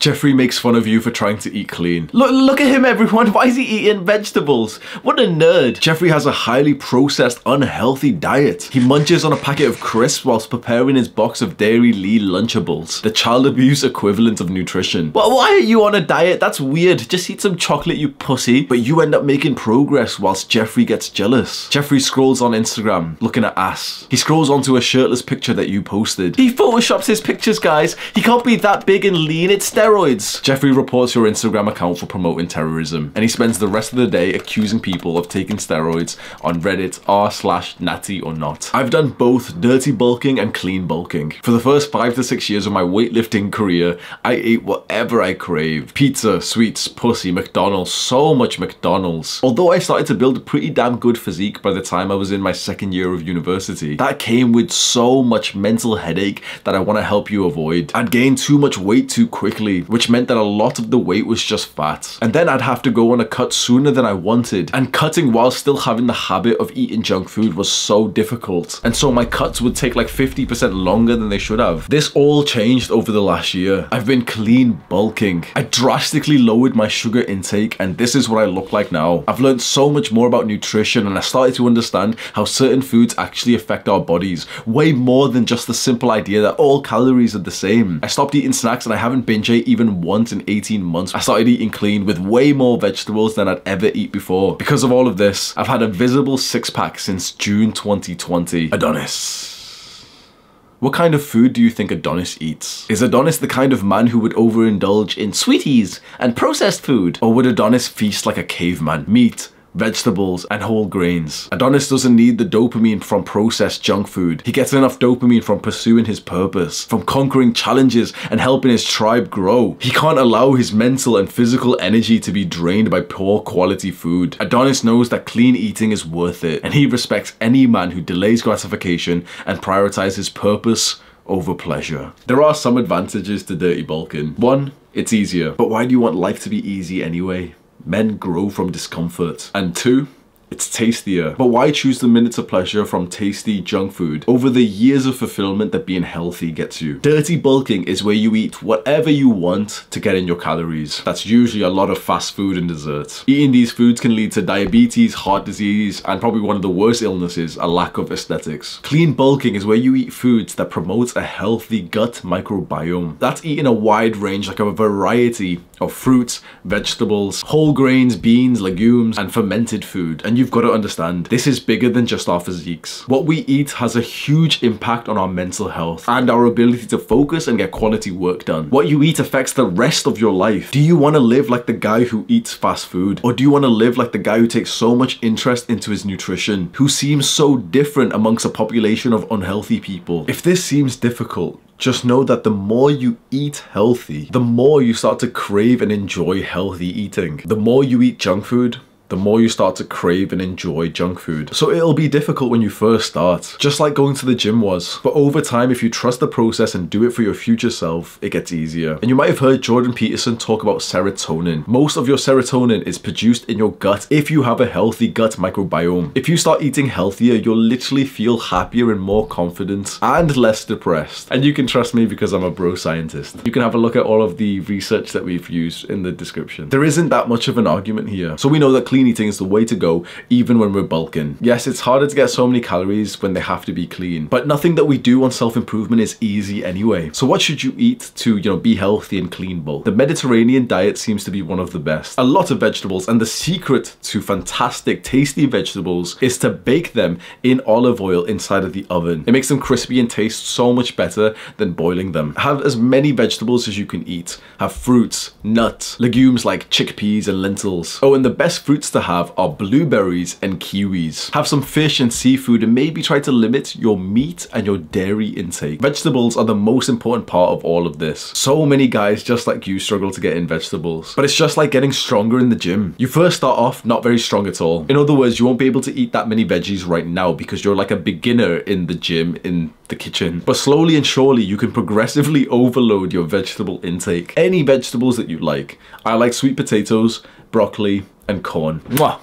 Jeffrey makes fun of you for trying to eat clean. Look at him, everyone. Why is he eating vegetables? What a nerd. Jeffrey has a highly processed, unhealthy diet. He munches on a packet of crisps whilst preparing his box of Dairy Lee Lunchables, the child abuse equivalent of nutrition. Well, why are you on a diet? That's weird. Just eat some chocolate, you pussy. But you end up making progress whilst Jeffrey gets jealous. Jeffrey scrolls on Instagram, looking at ass. He scrolls onto a shirtless picture that you posted. He photoshops his pictures, guys. He can't be that big and lean. It's steroids. Jeffrey reports your Instagram account for promoting terrorism, and he spends the rest of the day accusing people of taking steroids on Reddit r/natty or not. I've done both dirty bulking and clean bulking. For the first 5 to 6 years of my weightlifting career, I ate whatever I craved. Pizza, sweets, pussy, McDonald's, so much McDonald's. Although I started to build a pretty damn good physique by the time I was in my second year of university, that came with so much mental headache that I want to help you avoid. I'd gained too much weight too quickly, which meant that a lot of the weight was just fat. And then I'd have to go on a cut sooner than I wanted. And cutting while still having the habit of eating junk food was so difficult. And so my cuts would take like 50% longer than they should have. This all changed over the last year. I've been clean bulking. I drastically lowered my sugar intake, and this is what I look like now. I've learned so much more about nutrition, and I started to understand how certain foods actually affect our bodies, way more than just the simple idea that all calories are the same. I stopped eating snacks, and I haven't binge ate even once in 18 months. I started eating clean with way more vegetables than I'd ever eat before. Because of all of this, I've had a visible six-pack since June 2020. Adonis. What kind of food do you think Adonis eats? Is Adonis the kind of man who would overindulge in sweeties and processed food? Or would Adonis feast like a caveman? Meat, vegetables, and whole grains. Adonis doesn't need the dopamine from processed junk food. He gets enough dopamine from pursuing his purpose, from conquering challenges and helping his tribe grow. He can't allow his mental and physical energy to be drained by poor quality food. Adonis knows that clean eating is worth it, and he respects any man who delays gratification and prioritizes purpose over pleasure. There are some advantages to dirty bulking. One, it's easier. But why do you want life to be easy anyway? Men grow from discomfort. And two, it's tastier. But why choose the minutes of pleasure from tasty junk food over the years of fulfillment that being healthy gets you? Dirty bulking is where you eat whatever you want to get in your calories. That's usually a lot of fast food and desserts. Eating these foods can lead to diabetes, heart disease, and probably one of the worst illnesses, a lack of aesthetics. Clean bulking is where you eat foods that promotes a healthy gut microbiome. That's eating a wide range, like a variety of fruits, vegetables, whole grains, beans, legumes, and fermented food. And you've got to understand, this is bigger than just our physiques. What we eat has a huge impact on our mental health and our ability to focus and get quality work done. What you eat affects the rest of your life. Do you want to live like the guy who eats fast food? Or do you want to live like the guy who takes so much interest into his nutrition, who seems so different amongst a population of unhealthy people? If this seems difficult, just know that the more you eat healthy, the more you start to crave and enjoy healthy eating. The more you eat junk food, the more you start to crave and enjoy junk food. So it'll be difficult when you first start, just like going to the gym was. But over time, if you trust the process and do it for your future self, it gets easier. And you might have heard Jordan Peterson talk about serotonin. Most of your serotonin is produced in your gut if you have a healthy gut microbiome. If you start eating healthier, you'll literally feel happier and more confident and less depressed. And you can trust me because I'm a bro scientist. You can have a look at all of the research that we've used in the description. There isn't that much of an argument here. So we know that clean eating is the way to go, even when we're bulking. Yes, it's harder to get so many calories when they have to be clean, but nothing that we do on self-improvement is easy anyway. So what should you eat to, be healthy and clean bulk? The Mediterranean diet seems to be one of the best. A lot of vegetables, and the secret to fantastic, tasty vegetables is to bake them in olive oil inside of the oven. It makes them crispy and taste so much better than boiling them. Have as many vegetables as you can eat. Have fruits, nuts, legumes like chickpeas and lentils. Oh, and the best fruits to have are blueberries and kiwis. Have some fish and seafood, and maybe try to limit your meat and your dairy intake. Vegetables are the most important part of all of this. So many guys just like you struggle to get in vegetables, but it's just like getting stronger in the gym. You first start off not very strong at all. In other words, you won't be able to eat that many veggies right now because you're like a beginner in the gym, in the kitchen. But slowly and surely you can progressively overload your vegetable intake. Any vegetables that you like. I like sweet potatoes, broccoli, and corn. Mwah!